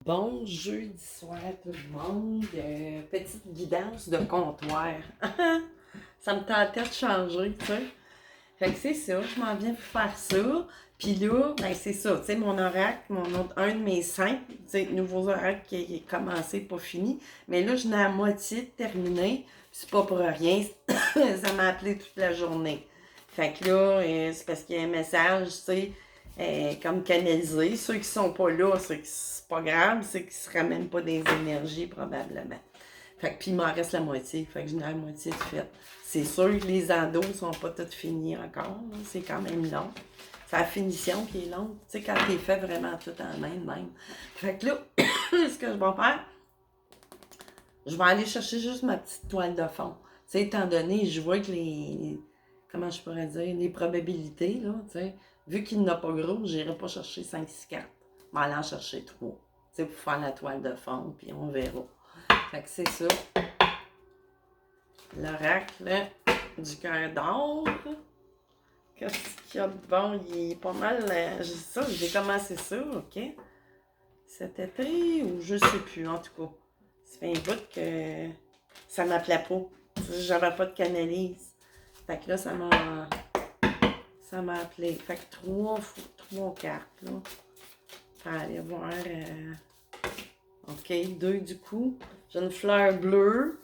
Bon jeudi soir tout le monde. Petite guidance de comptoir. Ça me tentait de changer, tu sais. Fait que c'est ça, je m'en viens pour faire ça. Puis là, ben c'est ça, tu sais, mon oracle, un de mes 5, tu sais, nouveaux oracles qui est commencé, pas fini. Mais là, je n'ai à moitié terminé. C'est pas pour rien, ça m'a appelé toute la journée. Fait que là, c'est parce qu'il y a un message, tu sais, comme canalisé. Ceux qui sont pas là, c'est pas grave, c'est qu'ils se ramènent pas des énergies, probablement. Fait que, puis il m'en reste la moitié. Fait que j'en ai la moitié de fait. C'est sûr que les endos sont pas toutes finis encore. Là. C'est quand même long. C'est la finition qui est longue. Tu sais, quand t'es fait vraiment tout en main de même. Fait que là, ce que je vais faire, je vais aller chercher juste ma petite toile de fond. Tu sais, étant donné, je vois que comment je pourrais dire, les probabilités, là, tu sais, vu qu'il n'a pas gros, j'irai pas chercher 5-6 cartes. Je vais aller en chercher 3. Tu sais, pour faire la toile de fond, puis on verra. Fait que c'est ça. L'oracle du cœur d'or. Qu'est-ce qu'il y a de bon? Il est pas mal. J'ai commencé ça, ok? Cet été, ou je sais plus, en tout cas. Ça fait un bout que ça m'appelait pas. J'avais pas de canalise. Fait que là, ça m'a appelé. Fait que trois cartes, là. Pour aller voir. OK, deux du coup. J'ai une fleur bleue.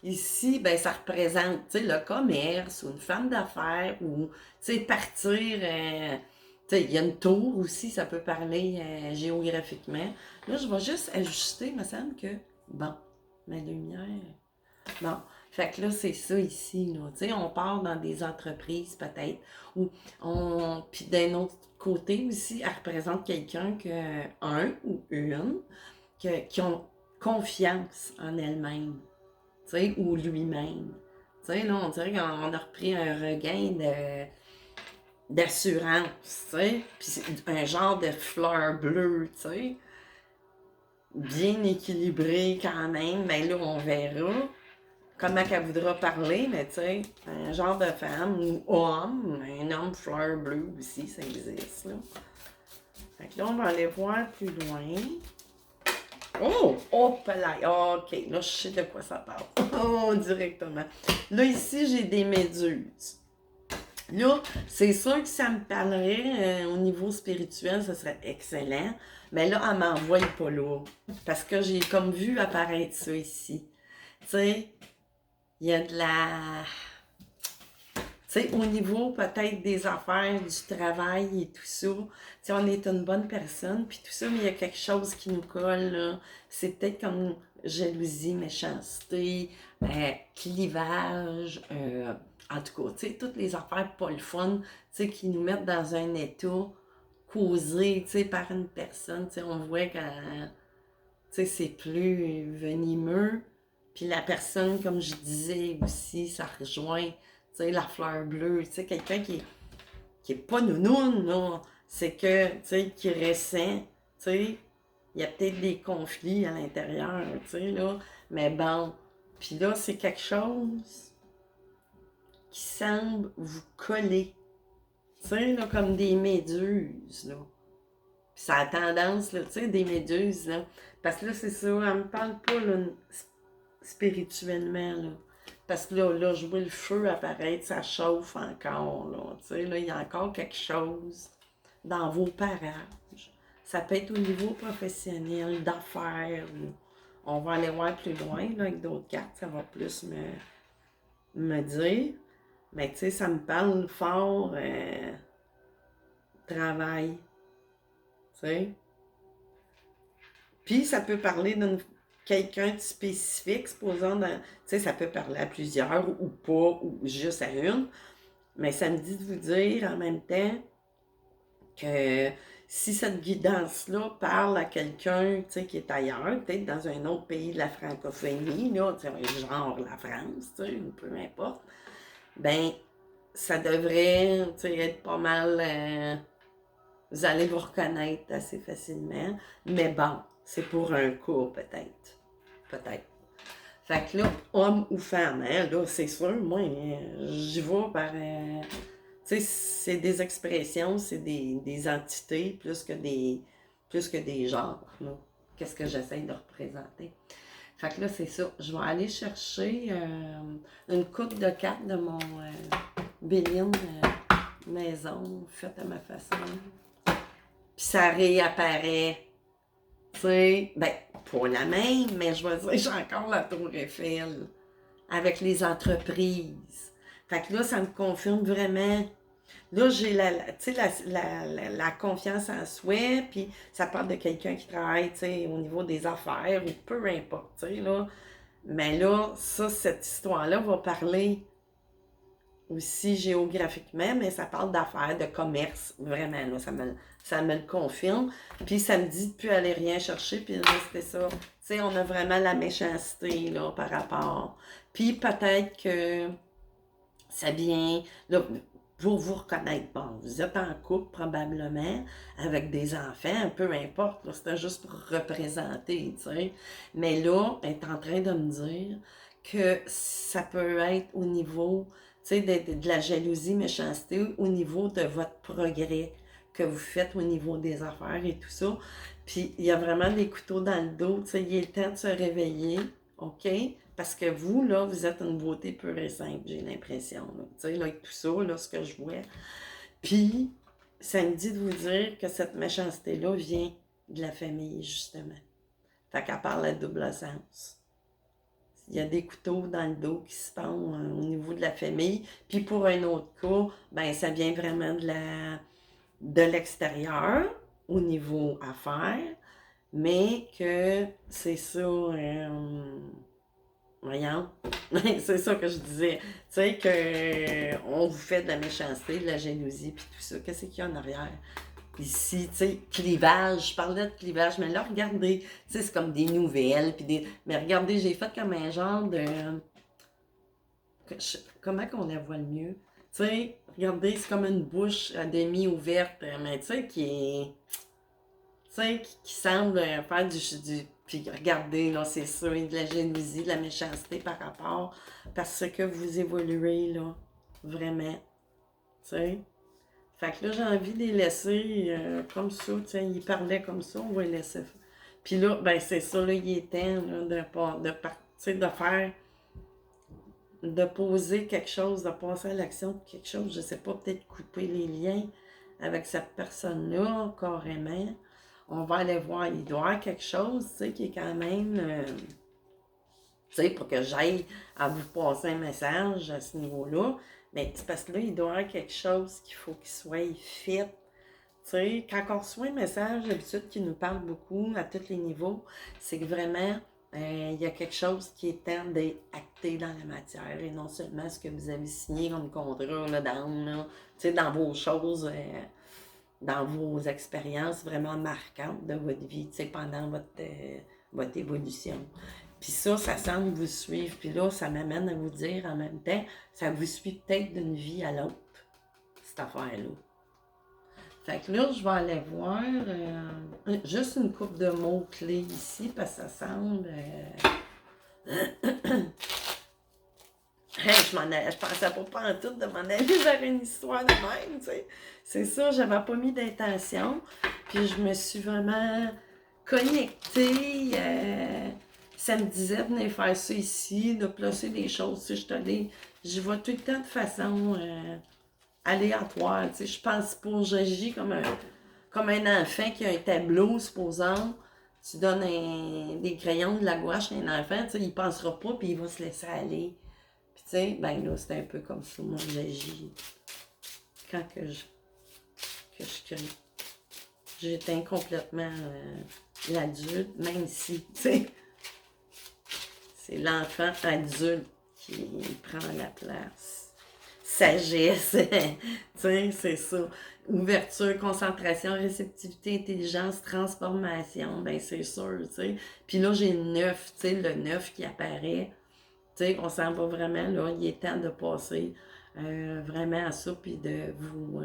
Ici, ben, ça représente, tu sais, le commerce ou une femme d'affaires ou, tu sais, partir, tu sais, il y a une tour aussi, ça peut parler géographiquement. Là, je vais juste ajuster, il me semble que, bon, ma lumière, bon, fait que là, c'est ça ici, là, tu sais, on part dans des entreprises peut-être, ou puis d'un autre côté aussi, elle représente quelqu'un que, un ou une, qui ont confiance en elle-même, tu sais, ou lui-même. Tu sais, là, on dirait qu'on a repris un regain d'assurance, tu sais, puis c'est un genre de fleur bleue, tu sais, bien équilibré quand même, mais là, on verra comment qu'elle voudra parler, mais tu sais, un genre de femme ou homme, un homme fleur bleue aussi, ça existe, là. Fait que là, on va aller voir plus loin. Oh! Hop là! OK, là, je sais de quoi ça parle. Oh, directement. Là, ici, j'ai des méduses. Là, c'est sûr que ça me parlerait au niveau spirituel, ce serait excellent. Mais là, elle m'envoie pas là. Parce que j'ai comme vu apparaître ça ici. Tu sais, il y a de la... Tu sais, au niveau peut-être des affaires, du travail et tout ça, tu sais, on est une bonne personne, puis tout ça, mais il y a quelque chose qui nous colle, là. C'est peut-être comme jalousie, méchanceté, clivage, en tout cas, tu sais, toutes les affaires pas le fun, tu sais, qui nous mettent dans un état causé, tu sais, par une personne, tu sais, on voit que, tu sais, c'est plus venimeux, puis la personne, comme je disais aussi, ça rejoint, tu sais, la fleur bleue, tu sais, quelqu'un qui est pas nounoun, là. C'est que, tu sais, qui ressent, tu sais, il y a peut-être des conflits à l'intérieur, tu sais, là. Mais bon, puis là, c'est quelque chose qui semble vous coller, tu sais, là, comme des méduses, là. Puis ça a tendance, là, tu sais, des méduses, là. Parce que là, c'est ça, elle me parle pas, là, spirituellement, là. Parce que là, je vois le feu apparaître, ça chauffe encore, là. Tu sais, là, il y a encore quelque chose dans vos parages. Ça peut être au niveau professionnel, d'affaires. On va aller voir plus loin, là, avec d'autres cartes, ça va plus me dire. Mais tu sais, ça me parle fort travail, tu sais. Puis ça peut parler d'une quelqu'un de spécifique, supposons, tu sais, ça peut parler à plusieurs ou pas, ou juste à une. Mais ça me dit de vous dire en même temps que si cette guidance-là parle à quelqu'un, tu sais, qui est ailleurs, peut-être dans un autre pays de la francophonie, là, tu sais, genre la France, tu sais, ou peu importe, ben, ça devrait, tu sais, être pas mal, vous allez vous reconnaître assez facilement. Mais bon, c'est pour un coup, peut-être. Peut-être. Fait que là, homme ou femme, hein, là, c'est sûr, moi, j'y vais par... tu sais, c'est des expressions, c'est des entités plus que des genres, là. qu'est-ce que j'essaie de représenter. Fait que là, c'est ça. Je vais aller chercher une coupe de cartes de mon Béline maison, faite à ma façon. Puis ça réapparaît. Tu sais, ben, pas la même, mais je vais dire, j'ai encore la Tour Eiffel avec les entreprises. Fait que là, ça me confirme vraiment. Là, j'ai la confiance en soi, puis ça parle de quelqu'un qui travaille, tu sais, au niveau des affaires, ou peu importe, tu sais, là. Mais là, ça, cette histoire-là va parler aussi géographiquement, mais ça parle d'affaires, de commerce, vraiment, là, ça me le confirme. Puis ça me dit de plus aller rien chercher, puis là, c'était ça. Tu sais, on a vraiment la méchanceté, là, par rapport. Puis peut-être que ça vient, là, pour vous reconnaître, bon, vous êtes en couple probablement, avec des enfants, peu importe, là, c'était juste pour représenter, tu sais. Mais là, elle est en train de me dire que ça peut être au niveau, tu sais, de la jalousie, méchanceté, au niveau de votre progrès que vous faites au niveau des affaires et tout ça. Puis, il y a vraiment des couteaux dans le dos, tu sais, il est temps de se réveiller, OK? Parce que vous, là, vous êtes une beauté pure et simple, j'ai l'impression, là. Tu sais, là, avec tout ça, là, ce que je vois. Puis, ça me dit de vous dire que cette méchanceté-là vient de la famille, justement. Fait qu'elle parle à double sens. Il y a des couteaux dans le dos qui se pendent au niveau de la famille. Puis pour un autre cas, ben ça vient vraiment de l'extérieur, au niveau affaires, mais que c'est ça, voyons, c'est ça que je disais, tu sais, qu'on vous fait de la méchanceté, de la jalousie, puis tout ça, qu'est-ce qu'il y a en arrière? Ici, tu sais, clivage, je parlais de clivage, mais là, regardez, tu sais, c'est comme des nouvelles, puis des... Mais regardez, j'ai fait comme un genre de... Comment qu'on la voit le mieux? Tu sais, regardez, c'est comme une bouche à demi ouverte, mais tu sais, qui est... Tu sais, qui semble faire du... Puis regardez, là, c'est ça, de la jalousie, de la méchanceté par rapport, parce que vous évoluez, là, vraiment, tu sais. Fait que là, j'ai envie de les laisser comme ça, tu sais, ils parlaient comme ça, on va les laisser. Puis là, ben c'est ça, là, il est temps là, de faire, de poser quelque chose, de passer à l'action pour quelque chose, je sais pas, peut-être couper les liens avec cette personne-là, carrément. On va aller voir, il doit y avoir quelque chose, tu sais, qui est quand même, tu sais, pour que j'aille à vous passer un message à ce niveau-là. Mais c'est parce que là, il doit y avoir quelque chose qu'il faut qu'il soit fait. Tu sais, quand on reçoit un message, d'habitude, qui nous parle beaucoup à tous les niveaux, c'est que vraiment, il y a quelque chose qui est temps d'être acté dans la matière et non seulement ce que vous avez signé comme contrat là, tu sais, dans vos choses, dans vos expériences vraiment marquantes de votre vie, tu sais, pendant votre évolution. Puis ça semble vous suivre. Puis là, ça m'amène à vous dire en même temps, ça vous suit peut-être d'une vie à l'autre, cette affaire-là. Fait que là, je vais aller voir juste une couple de mots-clés ici, parce que ça semble... Hey, je pensais pas en tout de m'en aller vers une histoire de même, tu sais. C'est ça, j'avais pas mis d'intention. Puis je me suis vraiment connectée. Ça me disait de venir faire ça ici, de placer des choses. Si je vois tout le temps de façon aléatoire. Tu sais, je pense pas, j'agis comme un enfant qui a un tableau, supposons. Tu donnes des crayons, de la gouache à un enfant, tu sais, il pensera pas, puis il va se laisser aller. Puis tu sais, ben là, c'est un peu comme ça, moi, j'agis quand que je crée. J'éteins complètement l'adulte, même si, tu sais, c'est l'enfant adulte qui prend la place. Sagesse, tu sais, c'est ça. Ouverture, concentration, réceptivité, intelligence, transformation, ben c'est sûr, tu sais. Puis là, j'ai le 9, tu sais, le 9 qui apparaît. Tu sais, on s'en va vraiment, là, il est temps de passer vraiment à ça, puis de vous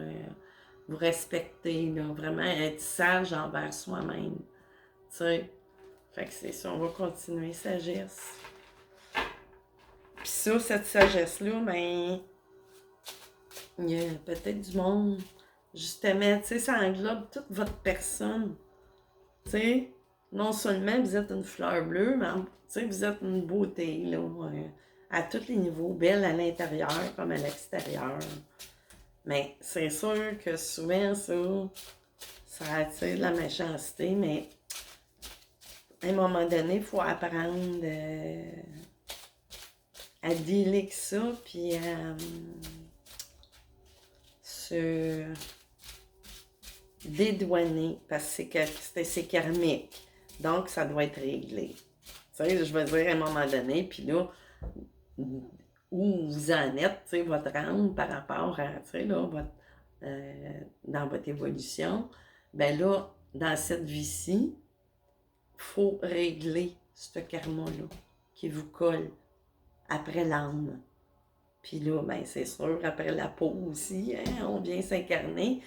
respecter, là, vraiment être sage envers soi-même, tu sais. Fait que c'est ça, on va continuer, sagesse. Puis ça, cette sagesse-là, ben, il y a peut-être du monde, justement, tu sais, ça englobe toute votre personne, tu sais. Non seulement vous êtes une fleur bleue, mais vous êtes une beauté, là, à tous les niveaux, belle à l'intérieur comme à l'extérieur. Mais c'est sûr que souvent, ça attire de la méchanceté, mais à un moment donné, il faut apprendre à dealer avec ça, puis à se dédouaner, parce que c'est karmique. Donc, ça doit être réglé. Tu sais, je veux dire, à un moment donné, puis là, où vous en êtes, tu sais, votre âme par rapport à, tu sais, là, dans votre évolution, ben là, dans cette vie-ci, il faut régler ce karma-là qui vous colle après l'âme. Puis là, ben c'est sûr, après la peau aussi, hein, on vient s'incarner.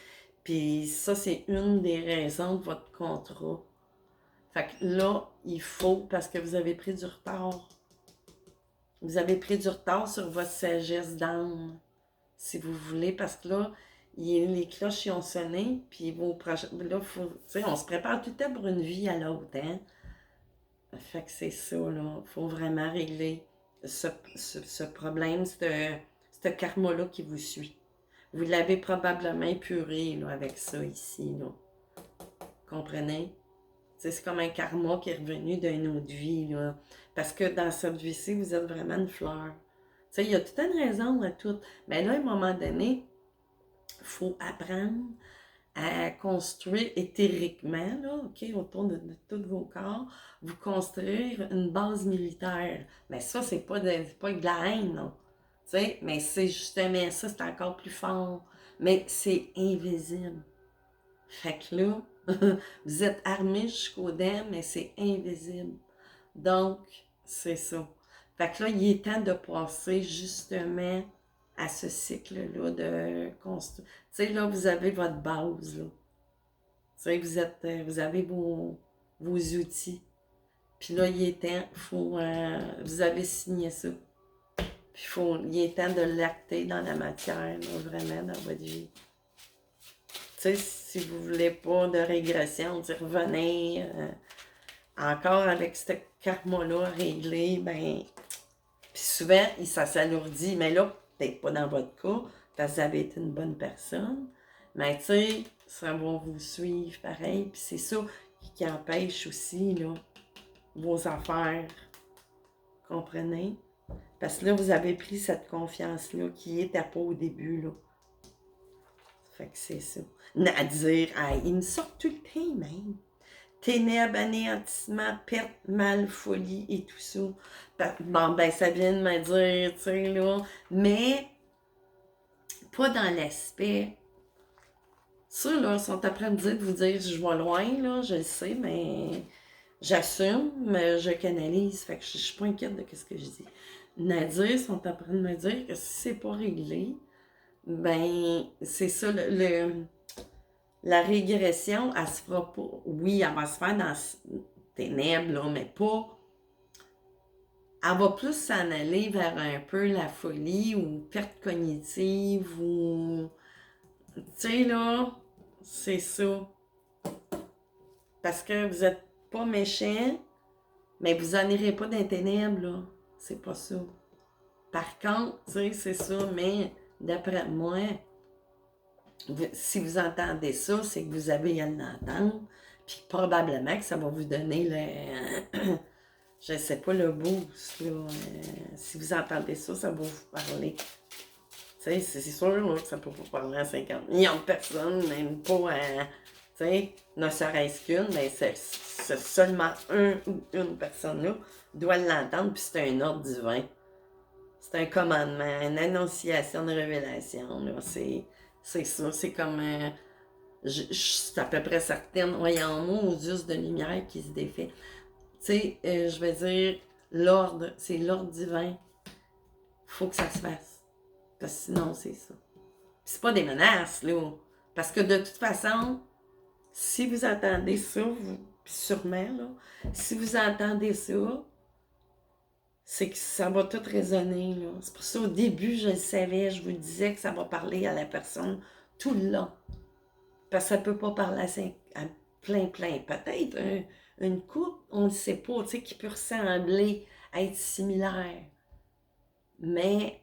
Puis ça, c'est une des raisons de votre contrat. Fait que là, il faut, parce que vous avez pris du retard. Vous avez pris du retard sur votre sagesse d'âme, si vous voulez, parce que là, les cloches y ont sonné, puis là, on se prépare tout le temps pour une vie à l'autre, hein? Fait que c'est ça, là. Il faut vraiment régler ce problème, ce karma-là qui vous suit. Vous l'avez probablement épuré, là, avec ça ici, là. Comprenez? C'est comme un karma qui est revenu d'une autre vie, là. Parce que dans cette vie-ci, vous êtes vraiment une fleur. Il y a toute une raison à tout. Mais là, à un moment donné, il faut apprendre à construire éthériquement, là, OK, autour de tous vos corps, vous construire une base militaire. Mais ça, c'est pas de la haine, non. Mais c'est justement ça, c'est encore plus fort. Mais c'est invisible. Fait que là, vous êtes armés jusqu'aux dents, mais c'est invisible. Donc, c'est ça. Fait que là, il est temps de passer justement à ce cycle-là de construire. Tu sais, là, vous avez votre base, là. Tu sais, vous avez vos outils. Puis là, il est temps, vous avez signé ça. Puis il est temps de l'acter dans la matière, là, vraiment, dans votre vie. Tu sais, si vous voulez pas de régression, d'y revenir, encore avec ce karma-là réglé, ben, puis souvent, ça s'alourdit, mais là, peut-être pas dans votre cas, parce que vous avez été une bonne personne, mais tu sais, ça va vous suivre pareil, puis c'est ça qui empêche aussi, là, vos affaires, comprenez? Parce que là, vous avez pris cette confiance-là qui était pas au début, là. Fait que c'est ça. À dire, il me sort tout le temps, même. Ténèbres, anéantissement, perte, mal, folie et tout ça. Bon, ben, ça vient de me dire, tu sais, là. Mais, pas dans l'aspect. Ça, là, ils sont après me dire, de vous dire, je vais loin, là, je le sais, mais j'assume, mais je canalise. Fait que je suis pas inquiète de ce que je dis. Nadir sont en train de me dire que si c'est pas réglé, ben, c'est ça, la régression, elle se fera pas. Oui, elle va se faire dans les ténèbres, là, mais pas. Elle va plus s'en aller vers un peu la folie ou perte cognitive ou. Tu sais, là, c'est ça. Parce que vous êtes pas méchant, mais vous n'en irez pas dans les ténèbres, là. C'est pas ça. Par contre, tu sais, c'est ça, mais d'après moi, si vous entendez ça, c'est que vous avez à l'entendre, puis probablement que ça va vous donner le, je sais pas, le boost, là. Si vous entendez ça, ça va vous parler. Tu sais, c'est sûr là, que ça peut vous parler à 50 millions de personnes, même pas à, tu sais, ne serait-ce qu'une, mais c'est seulement un ou une personne là doit l'entendre, puis c'est un ordre divin. C'est un commandement, une annonciation de révélation, là. C'est ça, c'est comme... je suis à peu près certaine, voyons moi, aux us de lumière qui se défait. Tu sais, je vais dire, l'ordre, c'est l'ordre divin. Faut que ça se fasse. Parce que sinon, c'est ça. Puis c'est pas des menaces, là. Parce que de toute façon, si vous entendez ça, puis sûrement, là, si vous entendez ça, c'est que ça va tout résonner, là. C'est pour ça, au début, je le savais, je vous disais que ça va parler à la personne tout le long. Parce que ça ne peut pas parler à plein. Peut-être Une coupe, on ne sait pas, tu sais, qui peut ressembler, être similaire. Mais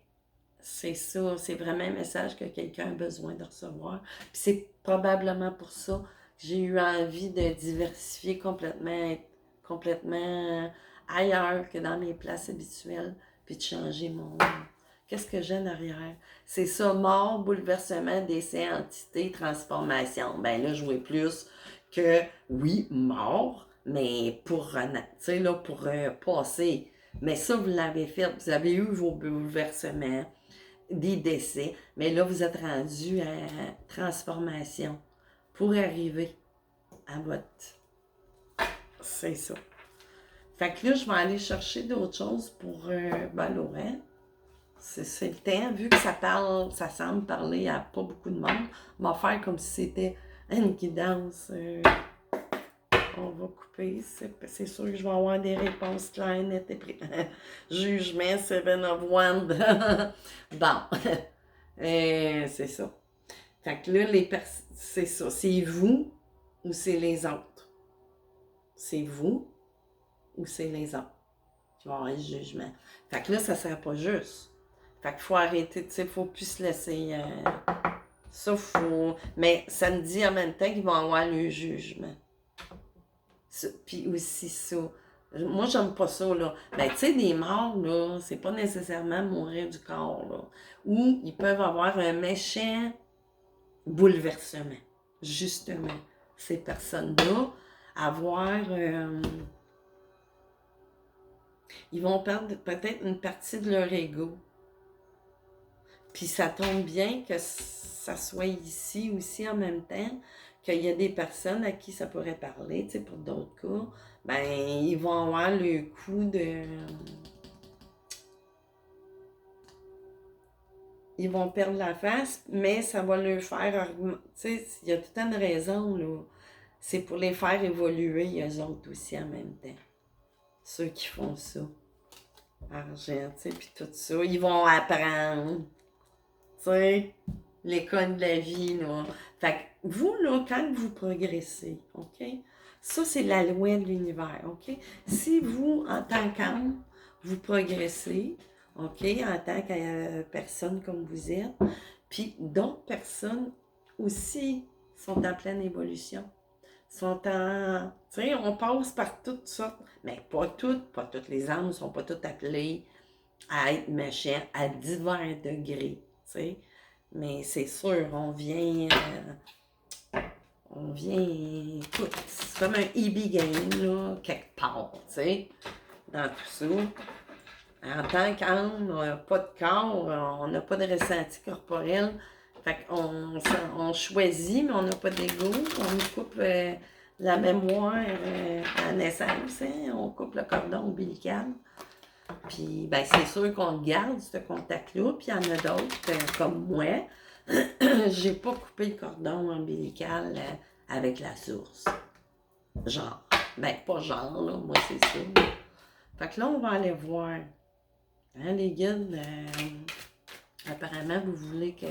c'est ça, c'est vraiment un message que quelqu'un a besoin de recevoir. Puis c'est probablement pour ça que j'ai eu envie de diversifier complètement, être complètement ailleurs que dans mes places habituelles, puis de changer mon... Qu'est-ce que j'ai en arrière? C'est ça, mort, bouleversement, décès, entité, transformation. Ben là, je vois plus que, oui, mort, mais pour, tu sais, là, pour passer. Mais ça, vous l'avez fait. Vous avez eu vos bouleversements, des décès, mais là, vous êtes rendu à transformation pour arriver à votre... C'est ça. Fait que là, je vais aller chercher d'autres choses pour Laurent. C'est le temps, vu que ça parle, ça semble parler à pas beaucoup de monde, on va faire comme si c'était une guidance. On va couper. C'est sûr que je vais avoir des réponses claires, nettes et précises. Jugement, Seven of Wands. Bon. C'est ça. Fait que là, c'est ça. C'est vous ou c'est les autres? C'est vous ou c'est les autres qui vont avoir le jugement? Fait que là, ça ne sera pas juste. Fait qu'il faut arrêter, tu sais, il ne faut plus se laisser... ça, faut... Mais ça me dit en même temps qu'ils vont avoir le jugement. Puis aussi ça. Moi, j'aime pas ça, là. Ben, tu sais, des morts, là, c'est pas nécessairement mourir du corps, là. Ou ils peuvent avoir un méchant bouleversement. Justement, ces personnes-là, avoir... ils vont perdre peut-être une partie de leur ego. Puis ça tombe bien que ça soit ici aussi en même temps, qu'il y a des personnes à qui ça pourrait parler, tu sais, pour d'autres cas, ben, ils vont avoir le coup de... Ils vont perdre la face, mais ça va leur faire... Tu sais, il y a toute une raison, là. C'est pour les faire évoluer, eux autres aussi en même temps. Ceux qui font ça. Argent, tu sais, puis tout ça. Ils vont apprendre. Tu sais, l'école de la vie, là. Fait que vous, là, quand vous progressez, OK? Ça, c'est la loi de l'univers, OK? Si vous, en tant qu'âme, vous progressez, OK, en tant que personne comme vous êtes, puis d'autres personnes aussi sont en pleine évolution. Sont en... Tu sais, on passe par toutes sortes, mais pas toutes les âmes ne sont pas toutes appelées à être méchants à divers degrés, tu sais. Mais c'est sûr, écoute, c'est comme un EB game, là, quelque part, tu sais, dans tout ça. En tant qu'âme, on n'a pas de corps, on n'a pas de ressenti corporel. Fait on choisit, mais on n'a pas d'ego. On nous coupe la mémoire à la naissance, hein? On coupe le cordon ombilical. Puis, ben, c'est sûr qu'on garde ce contact-là. Puis, il y en a d'autres, comme moi. J'ai pas coupé le cordon ombilical avec la source. Genre. Ben, pas genre, là. Moi, c'est ça. Fait que là, on va aller voir. Hein, les guides, apparemment, vous voulez que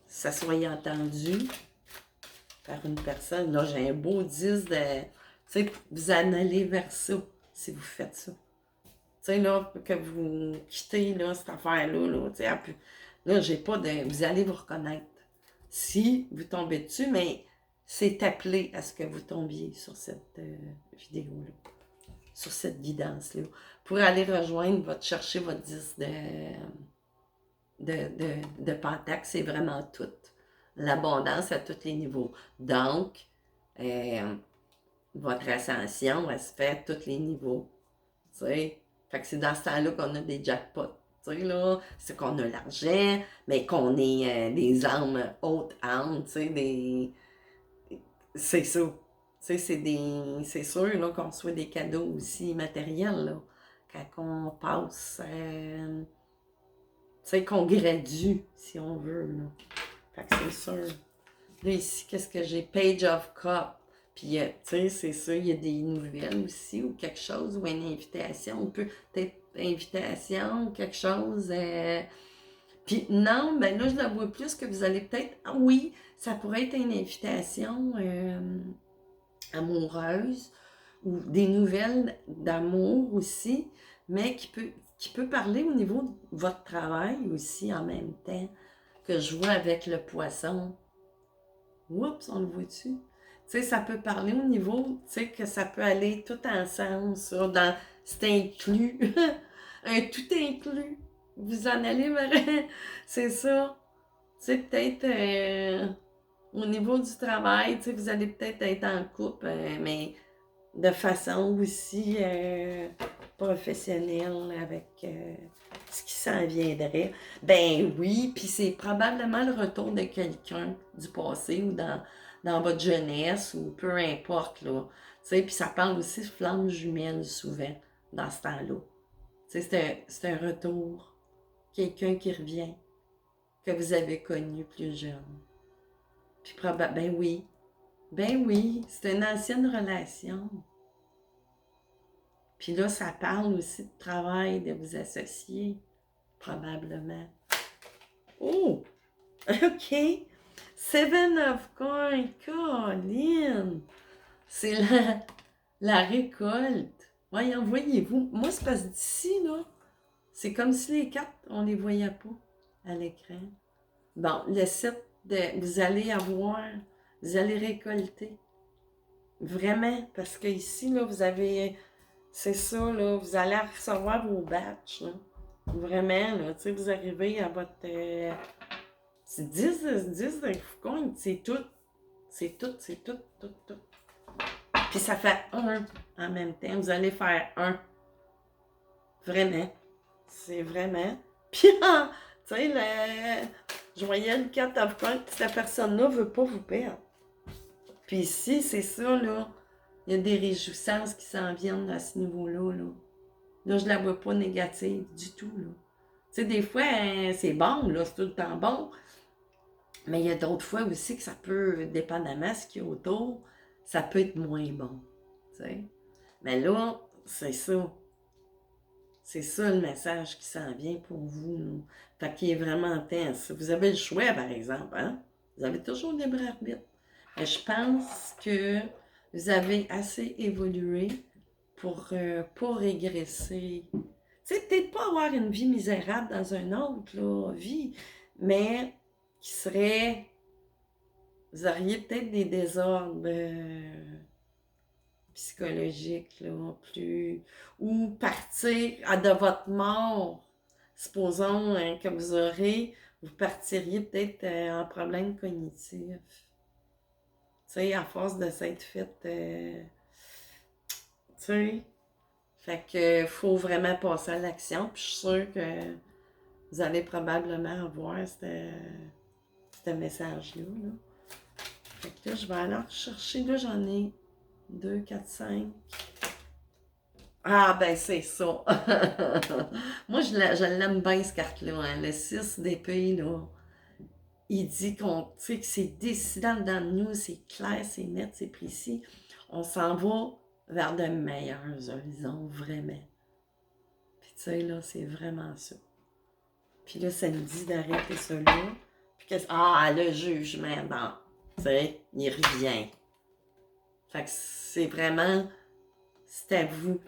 ça soit entendu par une personne. Là, j'ai un beau 10 de... Tu sais, vous en allez vers ça, si vous faites ça. Tu sais, là, que vous quittez, là, cette affaire-là, là, tu sais, là, j'ai pas de... Vous allez vous reconnaître. Si vous tombez dessus, mais c'est appelé à ce que vous tombiez sur cette vidéo-là, sur cette guidance-là, pour aller chercher votre 10 de Pentacle, c'est vraiment tout. L'abondance à tous les niveaux. Donc, votre ascension, elle se fait à tous les niveaux. Tu sais? Fait que c'est dans ce temps-là qu'on a des jackpots. Tu sais, là, c'est qu'on a l'argent, mais qu'on est des âmes hautes âmes, tu sais, des... C'est ça. Tu sais, c'est sûr, là, qu'on reçoit des cadeaux aussi matériels, là. Quand on passe, tu sais, qu'on gradue, si on veut, là. Fait que c'est sûr. Là, ici, qu'est-ce que j'ai? Page of Cup. Puis, tu sais, c'est ça, il y a des nouvelles aussi, ou quelque chose, ou une invitation, peut-être invitation, ou quelque chose. Puis, non, ben là, je la vois plus que vous allez peut-être... Ah oui, ça pourrait être une invitation amoureuse ou des nouvelles d'amour aussi, mais qui peut parler au niveau de votre travail aussi en même temps, que je vois avec le poisson. Oups, on le voit-tu? Tu sais, ça peut parler au niveau, tu sais, que ça peut aller tout ensemble, ça, dans, c'est inclus, un tout inclus. Vous en allez, c'est ça. Tu sais, peut-être au niveau du travail, tu sais, vous allez peut-être être en couple, mais de façon aussi professionnelle avec ce qui s'en viendrait. Ben oui, puis c'est probablement le retour de quelqu'un du passé ou dans votre jeunesse ou peu importe, là. Tu sais, puis ça parle aussi de flammes jumelles souvent dans ce temps-là. Tu sais, c'est un retour. Quelqu'un qui revient, que vous avez connu plus jeune. Puis ben oui, c'est une ancienne relation. Puis là, ça parle aussi de travail, de vous associer, probablement. Oh! OK. Seven of Coins, Colin! C'est la récolte. Voyons, voyez-vous. Moi, c'est parce que d'ici, là, c'est comme si les cartes, on les voyait pas à l'écran. Bon, le set, vous allez avoir, vous allez récolter. Vraiment, parce que ici, là, vous avez, c'est ça, là, vous allez recevoir vos batchs, là. Vraiment, là, tu sais, vous arrivez à votre, c'est 10 de coins, c'est tout. C'est tout, tout. Puis ça fait un en même temps. Vous allez faire un. Vraiment. C'est vraiment. Puis, tu sais, je voyais le 4 of coins, cette personne-là ne veut pas vous perdre. Puis ici, c'est ça, là. Il y a des réjouissances qui s'en viennent à ce niveau-là, là. Là, je la vois pas négative du tout, là. Tu sais, des fois, c'est bon, là, c'est tout le temps bon. Mais il y a d'autres fois aussi que ça peut, dépendamment de ce qu'il y a autour, ça peut être moins bon, tu sais. Mais là, c'est ça. C'est ça le message qui s'en vient pour vous, là. Fait qu'il est vraiment intense. Vous avez le choix, par exemple, hein? Vous avez toujours le libre arbitre. Mais je pense que vous avez assez évolué pour pas régresser. Tu sais, peut-être pas avoir une vie misérable dans une autre là, vie, mais qui serait... Vous auriez peut-être des désordres psychologiques, là, plus... Ou partir de votre mort. Supposons que vous partiriez peut-être en problème cognitif. Tu sais, à force de s'être fait... tu sais... Fait que faut vraiment passer à l'action. Puis je suis sûre que vous allez probablement avoir ce message-là. Là. Fait que là, je vais aller chercher. Là, j'en ai 2, 4, 5. Ah, ben c'est ça. Moi, je l'aime bien, cette carte-là. Hein. Le 6 d'épée, là. Il dit qu'on, tu sais, que c'est décidant dans nous, c'est clair, c'est net, c'est précis. On s'en va vers de meilleurs horizons, vraiment. Puis tu sais, là, c'est vraiment ça. Puis là, ça me dit d'arrêter ça là. Puis que, le jugement, bon, tu sais, il revient. Fait que c'est vraiment, c'est à vous.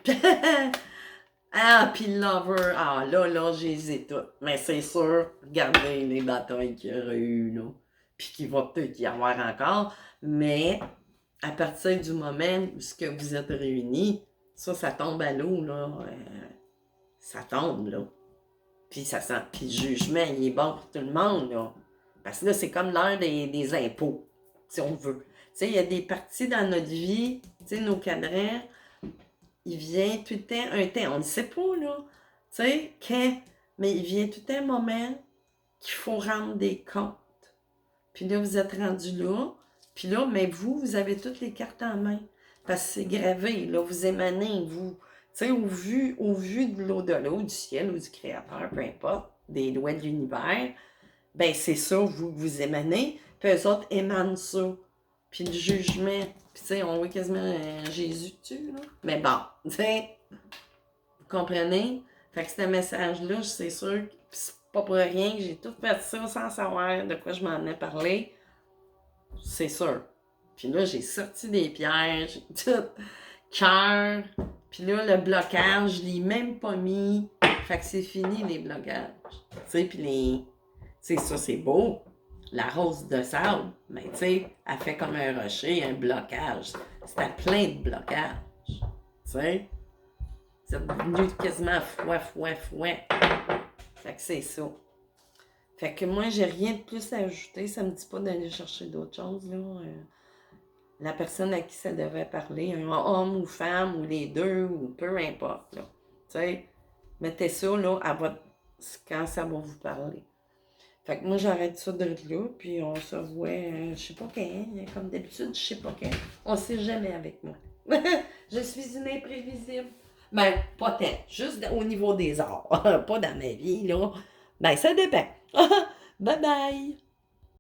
Puis Lover, là, j'hésite tout. Mais c'est sûr, regardez les batailles qu'il y aurait eu, là. Puis qu'il va peut-être y avoir encore. Mais à partir du moment où ce que vous êtes réunis, ça tombe à l'eau, là. Ça tombe, là. Puis ça sent. Puis le jugement, il est bon pour tout le monde, là. Parce que là, c'est comme l'heure des impôts, si on veut. Tu sais, il y a des parties dans notre vie, tu sais, nos cadrans, il vient tout le temps un temps, on ne sait pas, là, tu sais, quand, mais il vient tout un moment qu'il faut rendre des comptes. Puis là, vous êtes rendu là, puis là, mais vous avez toutes les cartes en main, parce que c'est gravé, là, vous émanez, vous, tu sais, au vu de l'au-delà, du ciel ou du créateur, peu importe, des lois de l'univers, ben c'est ça, vous émanez, puis eux autres émanent ça. Puis le jugement, puis tu sais, on voit quasiment Jésus dessus, là. Mais bon, tu sais, vous comprenez? Fait que ce message-là, c'est sûr que c'est pas pour rien que j'ai tout fait ça sans savoir de quoi je m'en ai parlé. C'est sûr. Puis là, j'ai sorti des pierres, j'ai tout cœur. Puis là, le blocage, je l'ai même pas mis. Fait que c'est fini, les blocages. Tu sais, puis les... Tu sais, ça, c'est beau. La rose de sable, mais tu sais, elle fait comme un rocher, un blocage. C'était plein de blocages. Tu sais? C'est devenu quasiment fouet. Fait que c'est ça. Fait que moi, j'ai rien de plus à ajouter. Ça me dit pas d'aller chercher d'autres choses, là. La personne à qui ça devait parler, un homme ou femme, ou les deux, ou peu importe, là. Tu sais, mettez ça, là, à votre... quand ça va vous parler. Fait que moi, j'arrête ça de là, puis on se voit, je sais pas quand, comme d'habitude, je sais pas quand. On sait jamais avec moi. Je suis une imprévisible. Ben, pas tant, juste au niveau des arts, pas dans ma vie, là. Ben, ça dépend. Bye bye!